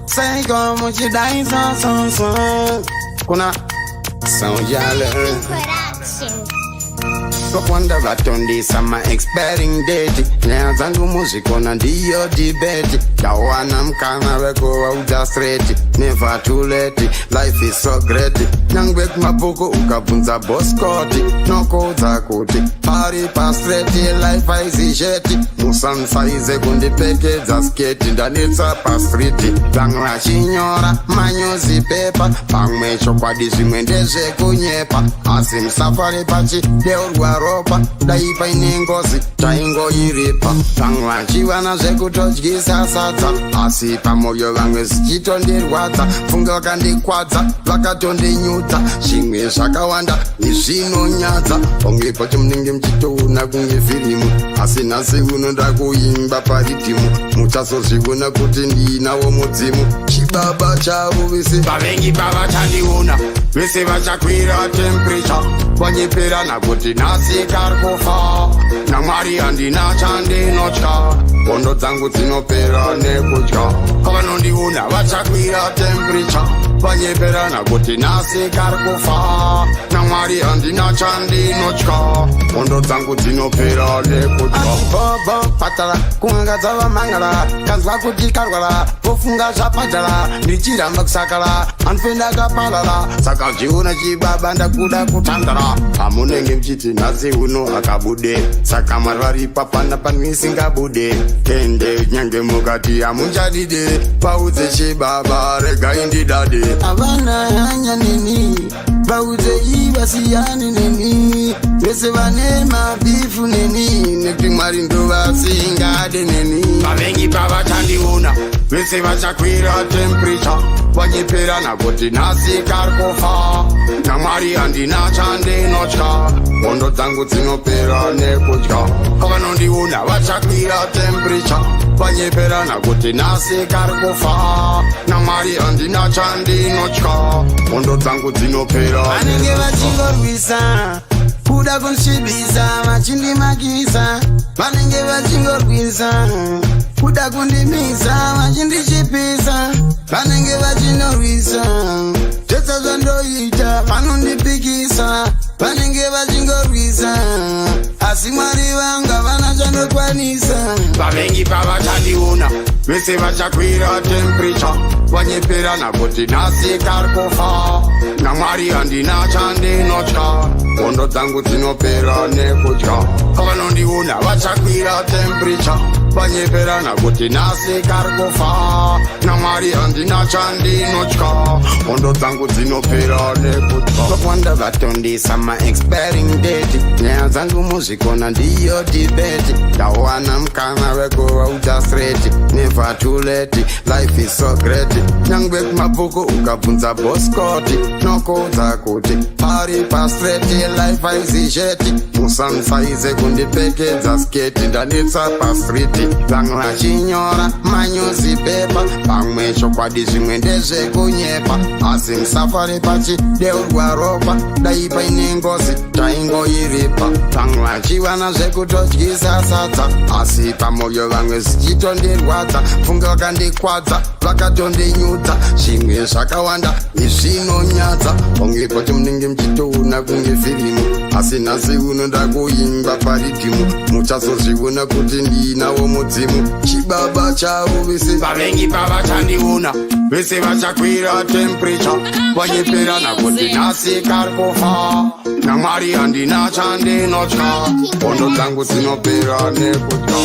Sei como te dá em som. Kuna São Jale. Kwanda vatondi sama expiring date. Nya zangu muziko na ndiyo debate. Kawana mkana weko wa uja straight. Never too late, life is so great. Nyangwek mabuko ukapunza boss koti. Noko zakuti, pari pa straight. Life is jeti. Musan saize kundi peke za skate. Ndanitsa pa street. Bangla chinyora, manyozi pepa. Pangmecho kwa dizi mwendeze kunyepa. Asim safari pachi, deurwa ropa. Daipa inengozi, taingo iripa. Bangla chiwana zekutochgisa sata. Asipa moyo vange zichitondirwadza. Funga vakandikwadza, vakatondinyudza. Zvimwe zvakawanda, izvinonyadza. Ongepo chimunenge muchitoona kunge firimu. Asi nhasi unoda kuimba paridhimu. Muchazozviona kuti ndinawo mudzimu. Chibaba chavo vese vavengi pavachandiona. Vese vachakwira temperature. Vanyeperana kuti nhasi karikufa. naMwari handina chandinotya. Ngondo dzangu dzinopera nekutya. Kavanondiona vachakwira temperature. Vanyeperana kuti nhasi karikufa. naMwari handina chandinotya. Ngondo dzangu dzinopera nekutya. Bobo patara kungadza vamangala. Kanzwa kuti karwara vofunga zvapajara. Ndichiramba kusakara anofenda kapalala. Saka zviona chibaba ndakuda kutandara. Hamunenge mchiti nhasi uno akabude. Saka marwari papana panwisingabude. Kende nyange mukati hamunjadide. Paudze chibaba regai ndidade. Havana hanya nini vaudze ivasiyani nini. Vese vane mabifu nini. Nekuti Mwari ndovasingade nini. Vavengi pavachandiona vese vachakwira temperature. Vanyeperana kuti nhasi karikufa. naMwari handina chandinotya. Ngondo dzangu dzinopera nekutya. Kavanondiona vachakwira temperature. Vanyeperana kuti nhasi karikufa. naMwari handina chandinotya. Ngondo dzangu dzinopera. Vanenge vachingorwisa kuda kunsvibisa vachindimakisa. Vanenge vachingorwisa kuda kundimisa vachindichipisa. Vanenge vachinorwisa zvese zvandoita vanondipikisa. Vanenge vachingorwisa asi Mwari vanga vana chandokwanisa. Vavengi pavachandiona vese vachakwira temperature. Vanyeperana kuti nhasi karikufa. naMwari handina chandinotya. Ngondo dzangu dzinopera nekutya. Kavanondiona vachakwira temperature. Vanyeperana kuti nhasi karikufa. naMwari handina chandinotya. Ngondo dzangu dzinopera nekutya. Kwanda vatondisa ma expiring date. Nyaya dzangu muzvikona ndiyo debate. Ndawana mukana wekuva uja straight. Never too late, life is so great. Nyangwe kumabhuku ukabvunza boss koti. Nokodza kuti pari pa straight. Life is jeti. Musansaize kundipekedza skate. Ndanetsa pa street. Vanhu vachinyora manyozi pepa. Pamwe chokwadi zvimwe ndezvekunyepa. Asi musafari pachi deurwa ropa. Daipa inengozi taingo iripa. Vanhu vachivana zvekutodyisa sadza. Asi pamoyo vamwe zichitondirwadza. Funga vakandikwadza vakatondinyudza. Zvimwe zvakawanda izvinonyadza. Ongepo chimunenge muchitoona kunge firimu. Asi nhasi unoda kuimba paridhimu. Muchazozviona kuti ndinawo mudzimu. Chibaba chavo vese vavengi pavachandiona vese vachakwira temperature. Vanyeperana kuti nhasi karikufa. naMwari handina chandinotya. Ngondo dzangu dzinopera nekutya.